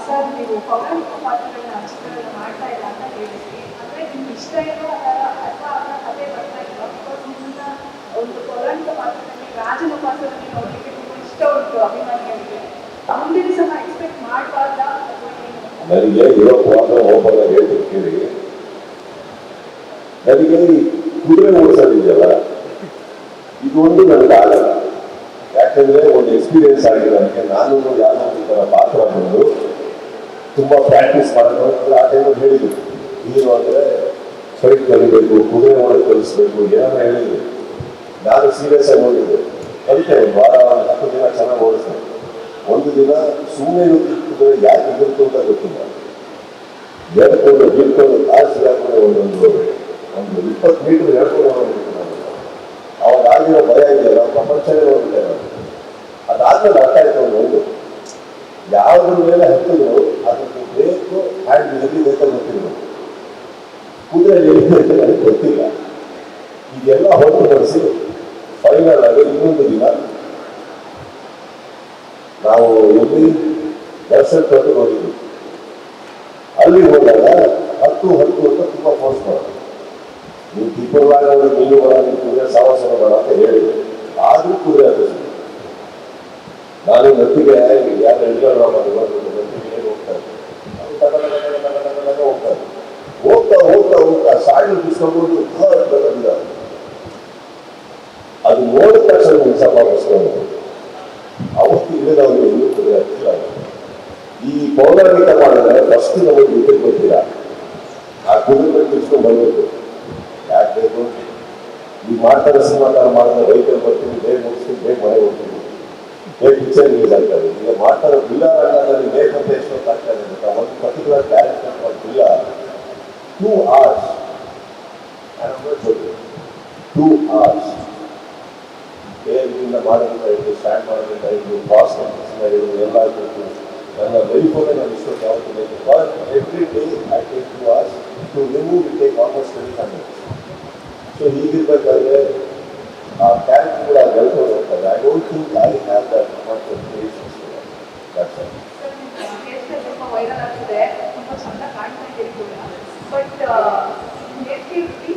Sir ನೀವು ಪೌರಾಣಿಕ ಪಾತ್ರಗಳನ್ನ ಚಿತ್ರಗಳನ್ನ ಮಾಡ್ತಾ ಇಲ್ಲ ಅಂತ ಹೇಳಿದ್ರಿ. ಅಂದ್ರೆ ನಿಮ್ಗೆ ಇಷ್ಟ ಇರೋ ಅಥವಾ ಅದರ ಕಥೆ ಬರ್ತಾ ಇಲ್ಲ. ಬಿಕಾಸ್ ನಿಮ್ಮನ್ನ ಒಂದು ಪೌರಾಣಿಕ ಪಾತ್ರದಲ್ಲಿ ರಾಜನ ಪಾತ್ರದಲ್ಲಿ ನೋಡಲಿಕ್ಕೆ ತುಂಬಾ ಇಷ್ಟ ಉಂಟು ಅಭಿಮಾನಿಗಳಿಗೆ. ಮುಂದಿನ ಸಹ ಎಕ್ಸ್ಪೆಕ್ಟ್ ಮಾಡಬಾರ್ದ ಅಥವಾ ಏನು? ನನಗೆ ಇರೋ ಪಾತ್ರ ಓಪನ್ ಆಗಿ ಹೇಳ್ತಿರ್ತೀವಿ. ನನಗೆ ಈ ಕುದುರೆ ಓಡಿಸೋದಿದೆಯಲ್ಲ, ಇದು ಒಂದು ನನಗೆ ಆಗಲ್ಲ. ಯಾಕಂದ್ರೆ ಒಂದು ಎಕ್ಸ್ಪೀರಿಯನ್ಸ್ ಆಗಿದೆ ನನಗೆ. ನಾನು ಯಾವುದೋ ಈ ಥರ ಪಾತ್ರ ಬಂದು ತುಂಬಾ ಪ್ರಾಕ್ಟೀಸ್ ಮಾಡೋದು ಆ ಟೈಮಲ್ಲಿ ಹೇಳಿದ್ರು. ಹೀರೋ ಅಂದರೆ ಫೈಟ್ ಕಲಿಬೇಕು, ಕುದುರೆ ಓಡೋದು ಕಲಿಸ್ಬೇಕು, ಏನಾರ ಹೇಳಿದ್ರು. ನಾನು ಸೀರಿಯಸ್ ಆಗಿ ಓದಿದ್ದೆ. ಕಲಿತೆ ಒಂದು ವಾರ 10 ದಿನ ಚೆನ್ನಾಗಿ ಓಡಿಸ್ತೇನೆ. ಒಂದು ದಿನ ಸುಮ್ಮನೆ ಕುದುರೆ ಯಾಕೆ ಎದುರ್ತು ಅಂತ ಗೊತ್ತಿಲ್ಲ. ಎಡ್ಕೊಂಡು ಬೀಳ್ಕೊಂಡು ಕಾಸು ಹಾಕೊಂಡು ಒಂದು 20 ಮೀಟರ್ ಎಡ್ಕೊಂಡು ಹೋಗ್ಬಿಟ್ಟು ಅವಾಗ ಆಗಿರೋ ಭಯ ಇದೆಯಲ್ಲ, ಪ್ರಪಂಚನೇ ಹೋಗ್ಬಿಟ್ಟೆ. ಅದಾದ್ಮೇಲೆ ಅರ್ಥ ಆಯ್ತು ಒಂದು ಯಾವುದ್ರ ಮೇಲೆ ಹತ್ತಿದ್ರು ಅದಕ್ಕೆ ಬೇಕು ಹ್ಯಾಂಡ್ ಎಲ್ಲಿದೆ ಅಂತ ಗೊತ್ತಿಲ್ಲ. ಕುದುರೆ ಎಲ್ಲಿದೆ ನನಗೆ ಗೊತ್ತಿಲ್ಲ. ಇದೆಲ್ಲ ಹೊರತುಪಡಿಸಿ ಫೈನಲ್ ಆಗಿ ಇನ್ನೊಂದು ದಿನ ನಾವು ಎಲ್ಲಿ ದರ್ಶನ್ ಕೊಟ್ಟು ಹೋಗಿದ್ವಿ. ಅಲ್ಲಿ ಹೋದಾಗ 10 ಅಂತ ತುಂಬ ಫೋರ್ಸ್ ಮಾಡೋದು. ನೀವು ದೀಪಗಳಾಗ ನೀರು ಬರ, ಕುದುರೆ ಸಾವಾಸನ ಬೇಡ ಅಂತ ಹೇಳಿದ್ರು. ಆದ್ರೂ ಕುದುರೆ ಹತ್ತಿದ್ರು. ನಾನು ನತ್ತಿಗೆ ಯಾರು ಎಳ್ಕೊಂಡು ನತ್ತಿಗೆ ಏನು ಹೋಗ್ತಾರೆ, ಹೋಗ್ತಾ ಸಾಯಿಲ್ ಬಿಸ್ಕೊಂಡು ಅದು ನೋಡಿದ ತಕ್ಷಣ ಸ್ವಲ್ಪ ಬಸ್ಕೊಂಡು ಅವತ್ತು ಇಳಿದವರು ಇನ್ನೂ ಕುದುರೆ ಹತ್ತಿಲ್ಲ. ಈ ಪೌರಾಣಿಕ ಮಾಡಿದ್ರೆ ಫಸ್ಟ್ ನಮಗೆ ವಿದ್ಯುತ್ ಗೊತ್ತಿಲ್ಲ. ಆ ಕುದುರೆ ತಿಳ್ಸ್ಕೊಂಡು ಬರಬೇಕು. ಯಾಕೆ ಬೇಕು? ಈ ಮಾಡ್ತಾರೆ ಸಿನಿಮಾಕಾರ ಮಾಡಿದ್ರೆ ರೈತರು ಬರ್ತೀನಿ, ಬೇಗ ಮುಗಿಸ್ತೀನಿ, ಬೇಗ ಮನೆ ಹೋಗ್ತೀನಿ, ಬೇಗ ಪಿಕ್ಚರ್ ರಿಲೀಸ್ ಆಗ್ತದೆ. ಈಗ ಮಾಡ್ತಾರೆ ಬಿಲ್ಲ ರಂಗದಲ್ಲಿ ಬೇಕಂತ ಎಷ್ಟೊತ್ತು ಆಗ್ತದೆ ಅಂತ ಒಂದು ಪರ್ಟಿಕ್ಯುಲರ್ ಕ್ಯಾರೆಕ್ಟರ್ ಬಿಲ್ಲ 2 hours 2 hours ಬೇಗದಿಂದ ಮಾಡೋದ್ರಿಂದ ಇದು ಸ್ಟ್ಯಾಂಡ್ ಮಾಡೋದ್ರಿಂದ ಇದು ಪಾಸ್ ಇರೋದು ಎಲ್ಲ ಆಗಿತ್ತು. ನನ್ನ ಲೈಫಲ್ಲೇ ನಾನು ಇಷ್ಟೊತ್ತು ಯಾವತ್ತು for every day I take 2 hours to remove it take almost 20 minutes. So ಹೀಗಿರ್ಬೇಕಾದ್ರೆ ಆ ಕ್ಯಾರೆಕ್ಟರ್ ಕೂಡ ಬೆಳ್ಕೊಂಡು ಹೋಗ್ತಾರೆ. I don't think I have that much of patience. ತುಂಬಾ ವೈರಲ್ ಆಗ್ತಿದೆ, ತುಂಬಾ ಚಂದ ಕಾಣ್ತಾ ಇದ್ದೀರಿ ಕೂಡ. ಬಟ್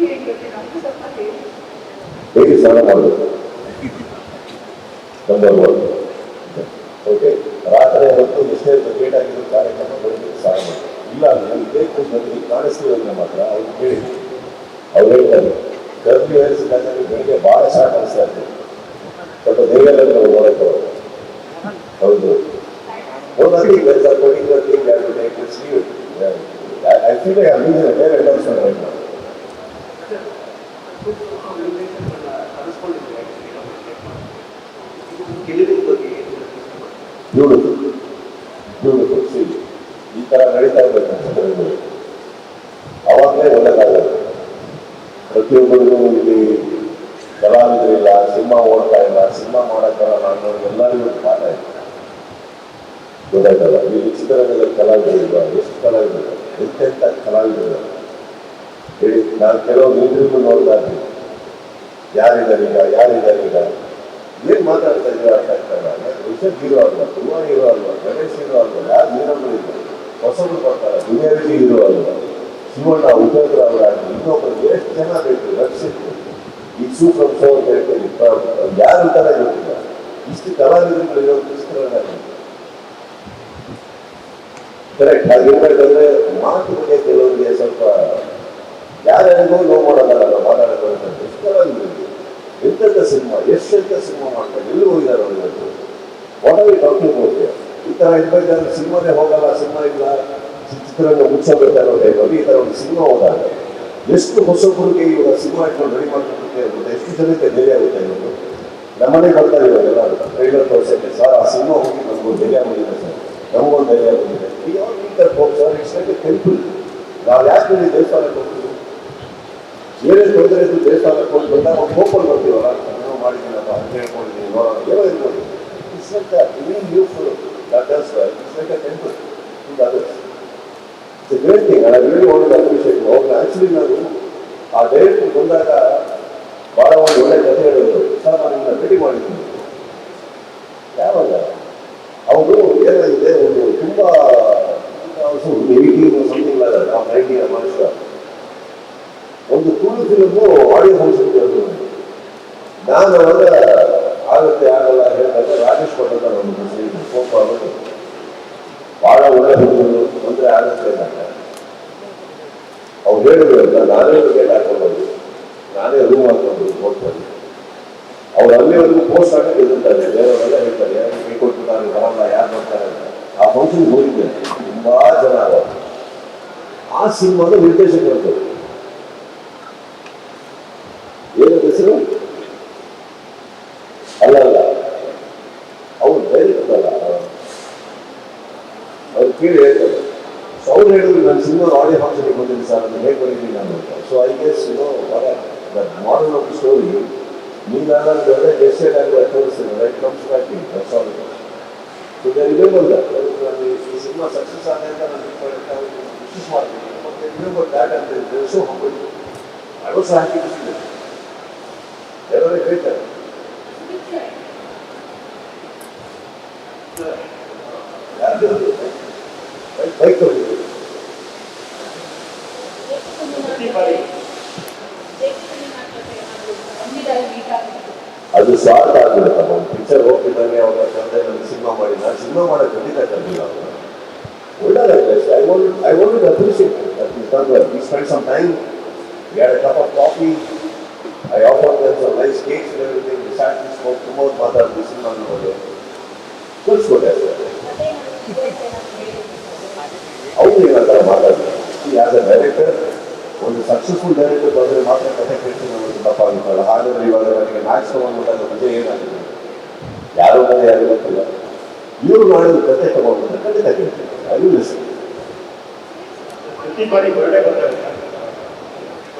ಹೇಗಿರುತ್ತೆ ನಮಗೂ ಸ್ವಲ್ಪ ಹೇಳಿ. ಹೇಗೆ ಸ್ನಾನ ಮಾಡಬೇಕು ನಂಬರ್ 1. ಓಕೆ, ರಾತ್ರಿ ಹೊತ್ತು ಎಷ್ಟೇ ಲೇಟ್ ಆಗಿದ್ದು ಕಾರ್ಯಕ್ರಮ ಬೆಳಿಗ್ಗೆ ಸ್ನಾನ ಮಾಡಿ. ಇಲ್ಲ ನನಗೆ ಬೇಕು ನನಗೆ ಕಾಣಿಸ್ತೀವನ್ನ ಮಾತ್ರ ಅವ್ರು ಕೇಳಿ ಅವ್ರು ಹೇಳ್ತಾರೆ. ಕರ್ಫ್ಯೂ ಹೇಳಿಸಿದಾಗ ಬೆಳಿಗ್ಗೆ ಭಾಳ ಶಾರ್ಟ್ ಅನಿಸ್ತಾ ಇರ್ತದೆ. ಸ್ವಲ್ಪ ದೇವರಲ್ಲಿ ನಾವು ನೋಡಕ್ಕೆ ಹೌದು. I feel like I'm losing a very attention right now. Beautiful. See, ಈ ಥರ ನಡೀತಾ ಇರಬೇಕು. ಅವಾಗಲೇ ಒಳ್ಳೆದಾಗಲ್ಲ. ಪ್ರತಿಯೊಬ್ಬರಿಗೂ ಇಲ್ಲಿ ಕಲಾವಿದರಿಲ್ಲ, ಸಿನಿಮಾ ಓಡ್ತಾ ಇಲ್ಲ, ಸಿನಿಮಾ ಮಾಡೋಕ್ಕಲ್ಲ ಅನ್ನೋದು ಎಲ್ಲರಿಗೂ ಪಾಠ ಇದೆ. ಗೊತ್ತಾಯ್ತಲ್ಲ, ಈ ಚಿತ್ರರಂಗದಲ್ಲಿ ಕಲಾವಿದರಿಲ್ಲ, ಎಷ್ಟು ಕಲಾವಿದರು, ಎಂತೆಂಥ ಕಲಾವಿದರು ಹೇಳಿ. ನಾನು ಕೆಲವೊಂದು ಇಂಟರ್ವ್ಯೂ ನೋಡ್ತಾ ಇದ್ದೀನಿ. ಯಾರಿದ್ದಾರೆ ಈಗ ಏನು ಮಾತಾಡ್ತಾ ಇದ್ದೀರಾ ಅರ್ಥ ಆಗ್ತಾಯಿಲ್ಲ. ರಿಷಬ್ ಹೀರೋ ಅಲ್ವಾ, ಧ್ರುವ ಹೀರೋ ಅಲ್ವಾ, ಗಣೇಶ್ ಹೀರೋ ಅಲ್ವಾ, ಯಾರು ಹೀರೋಗಳು ಇಲ್ಲ, ಹೊಸಬ್ರು ಬರ್ತಾರೆ. ದುನಿಯಾವಿಜಿ ಹೀರೋ ಅಲ್ವಾ, ಶಿವಣ್ಣ, ಉಪೇಂದ್ರ ಅವರ ಇನ್ನೊಬ್ಬರು ಎಷ್ಟು ಜನ ಬೇಕು, ರಕ್ಷಿತ್, ಈ ಸೂಪರ್ ಶೋ ಅಂತ ಹೇಳ್ತೀವಿ, ಯಾರು ಥರ ಗೊತ್ತಿಲ್ಲ. ಇಷ್ಟು ಕಲಾವಿದರುಗಳು ಇರೋ ಚಿತ್ರರಂಗ ಕರೆಕ್ಟ್. ಹಾಗಿರ್ಬೇಕಂದ್ರೆ ಮಾತು ಬಗ್ಗೆ ಕೆಲವರಿಗೆ ಸ್ವಲ್ಪ ಯಾರ್ಯಾರಿಗೂ ನೋವು ಮಾಡೋದಲ್ಲ ನಾವು ಮಾತಾಡೋದು. ಎಷ್ಟು ಕಲಾವಿದರಿಗೆ ಎಂತೆಂಥ ಸಿನಿಮಾ, ಎಷ್ಟೆಂಥ ಸಿನಿಮಾ ಮಾಡ್ತಾರೆ, ಎಲ್ಲಿ ಹೋಗಿದ್ದಾರೆ ಅವ್ರು ಇವತ್ತು. What are we talking about? ಈ ಥರ ಇರ್ಬೇಕಾದ್ರೆ ಸಿನಿಮಾನೇ ಹೋಗಲ್ಲ, ಸಿನಿಮಾ ಇಲ್ಲ, ಚಿತ್ರರಂಗ ಮುಚ್ಚಬೇಕನ್ನೋ ಟೈಮಲ್ಲಿ ಈ ಥರ ಒಂದು ಸಿನಿಮಾ ಹೋದಾಗ ಎಷ್ಟು ಹೊಸಬ್ರಿಗೆ ಇವಾಗ ಸಿನಿಮಾ ಇಟ್ಕೊಂಡು ರೆಡಿ ಮಾಡ್ಕೊಳ್ತೇ ಇರುತ್ತೆ. ಎಷ್ಟು ಜನಕ್ಕೆ ಧೈರ್ಯ ಆಗುತ್ತೆ ಇವತ್ತು. ನಮ್ಮನೆ ಬರ್ತಾರೆ ಇವಾಗೆಲ್ಲ ಟ್ರೈಲರ್ ತೋರಿಸೋಕ್ಕೆ, ಸರ್ ಆ ಸಿನಿಮಾ ಹೋಗಿ ನಮಗೊಂದು ಧೈರ್ಯ ಬಂದಿದೆ ಸರ್, ನಮಗೊಂದು ಧೈರ್ಯ ಬಂದಿದೆ. ಯಾವ ರೀತಿ sir it's like a temple. ನಾವು ಯಾಕೆ ಹೇಳಿ ದೇವಸ್ಥಾನಕ್ಕೆ ಹೋಗ್ತೀವಿ? ಏನೇ ತೊಂದರೆ ಇದ್ದು ದೇವಸ್ಥಾನಕ್ಕೆ ಹೋಗಿ ಬಂದಾಗ ಒಂದು ಹೋಗ್ಕೊಂಡು ಬರ್ತೀವಲ್ಲ, ಏನೋ ಮಾಡಿದ್ದೀನಪ್ಪ ಅಂತ ಹೇಳ್ಕೊಂಡಿದ್ದೀನಿ, ನೋಡೋಣ ಏನೋ ಇರ್ಬೋದು. It's like very useful. That's it's like a temple to others. It's a great thing. I really want to appreciate. ಅವ್ರನ್ನ ಆ್ಯಕ್ಚುಲಿ ನಾನು ಆ ಡೈರೆಕ್ಟರ್ ಬಂದಾಗ ಭಾಳ ಒಂದು ಒಳ್ಳೆ ಕಥೆ ಹೇಳಿದ್ರು. ಸರ್ ನಾನು ನಿಮ್ಮನ್ನ ಭೇಟಿ ಮಾಡಿದ್ದೀನಿ. ಯಾವಾಗ ಅವರು ಏನಾಗಿದೆ, ಒಂದು ತುಂಬ 2018 ಸಮಥಿಂಗ್ ಲೈಕ್ ದಟ್, 90 ವರ್ಷ ಒಂದು ತುಳು ಫಿಲ್ಮು ಆಡಿಯೋ ಫಂಕ್ಷನ್ ಕರೆದು ನಾನು ಅವಾಗ ಆಗುತ್ತೆ ಆಗಲ್ಲ ಹೇಳಿದಾಗ ರಾಜೇಶ್ ಭಟ್ ನಮ್ಮ ಸ್ನೇಹಿತರು ಫೋನ್ ಮಾಡ್ಬಿಟ್ಟು ಭಾಳ ಒಳ್ಳೆ ಹುಡುಗರು ತೊಂದರೆ ಆಗುತ್ತೆ ಅಂತ ಅವ್ರು ಹೇಳಿದ್ರು ಅಂತ ನಾನೇ ಗೇಟ್ ಹಾಕೊಂಡು ನಾನೇ ರೂಮ್ ಹಾಕೊಂಡು ಹೋಗ್ತಾರೆ. ಅವ್ರು ಅಲ್ಲಿವರೆಗೂ ಪೋಸ್ಟ್ ಹಾಕಿ ಇರುತ್ತಾರೆ, ಬೇರೆಯವರೆಲ್ಲ ಹೇಳ್ತಾರೆ ಯಾರು ಕೈ ಕೊಟ್ಬಿಟ್ಟಾರೆ ಬರಲ್ಲ ಯಾರು ಮಾಡ್ತಾರೆ ಅಂತ. ಆ ಫಂಕ್ಷನ್ಗೆ ಹೋಗಿದ್ದೆ, ತುಂಬಾ ಜನ ಅವರು. ಆ ಸಿನಿಮಾದ ನಿರ್ದೇಶಕರು ಏನು ಹೆಸರು ಅಲ್ಲ ಅವ್ರು ಡೈರೆಕ್ಟ್ ಅಲ್ಲ, ಅವ್ರು ಕೇಳಿ ಹೇಳ್ತಾರೆ. ಸೊ ಅವ್ರು ಹೇಳಿದ್ರು ನನ್ನ ಸಿನಿಮಾ ಆಡಿಯೋ ಫಂಕ್ಷನ್ಗೆ ಬಂದಿದ್ದೀನಿ ಸರ್, ಅದನ್ನು ಹೇಗೆ ಬಂದಿದ್ದೀನಿ ನಾನು ಅಂತ. So I guess model of story ನೀನಾದ್ರೆ ಡೆಸ್ಟೇಟ್ ಆಗಿ ತೋರಿಸ್ತೀನಿ, right comes back in that's all. So they remember that ಈ ಸಿನಿಮಾ ಸಕ್ಸಸ್ ಆದ ಅಂತ ನಾನು ವಿಶ್ ಮಾಡ್ತೀನಿ. ಮತ್ತೆ ರಿಮೆಂಬರ್ ದ್ಯಾಟ್ ಅಂತ so humble I was happy to see that. ಎಲ್ಲರೂ ಹೇಳ್ತಾರೆ ಬೈಕ್ ಹೋಗಿದ್ರು ಅದು ಸ್ವಾರ್ಥ ಆಗ್ಬಿಡುತ್ತೆ. ಒಂದು ಪಿಕ್ಚರ್ ಹೋಗ್ತಿದ್ದಂಗೆ ಅವರ ತಂದೆ ನನಗೆ ಸಿನಿಮಾ ಮಾಡಿ, ನಾನು ಸಿನಿಮಾ ಮಾಡೋಕ್ಕೆ ಖಂಡಿತ ಕರೆದಿಲ್ಲ ಅವರು. ಒಳ್ಳೆದಾಗಲಿ ಅಷ್ಟೇ. I want to appreciate that we spend some time, we had a cup of coffee, I offer them some nice cakes and everything. We sat we spoke, ತುಂಬ ಹೊತ್ತು ಮಾತಾಡಿದ್ವಿ ಸಿನಿಮಾ ನೋಡಿ ಕಳಿಸ್ಕೊಟ್ಟೆ ಅಷ್ಟೇ. ಅವ್ರು ಏನು ಆ ಥರ ಮಾತಾಡಿದ್ರು. ಆಸ್ ಎ ಡೈರೆಕ್ಟರ್, ಒಂದು ಸಕ್ಸಸ್ಫುಲ್ ಡೈರೆಕ್ಟರ್ ಬಂದರೆ ಮಾತ್ರ ಕಥೆ ಕೇಳ್ತೀನಿ ಅನ್ನೋದು ತಪ್ಪಾಗುತ್ತಲ್ಲ. ಹಾಗಾದ್ರೆ ಇವಾಗ ನನಗೆ ಮ್ಯಾಚ್ ತಗೊಂಡ್ಬಿಟ್ಟಾಗ ಮಜೆ ಏನಾಗಿದೆ, ಯಾರೋ ಮನೆ ಯಾರು ಗೊತ್ತಿಲ್ಲ. ಇವರು ಮಾಡೋದು ಕಥೆ ತಗೊಂಡ್ಬಿಟ್ರೆ ಖಂಡಿತ ಕೇಳ್ತೀನಿ. ಅದು ಲಿಸನ್. ಪ್ರತಿ ಬಾರಿ ಒಳ್ಳೆ ಬಂದಾಗ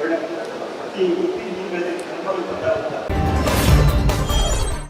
ಒಳ್ಳೆ ಪ್ರತಿ ಬಂದಾಗ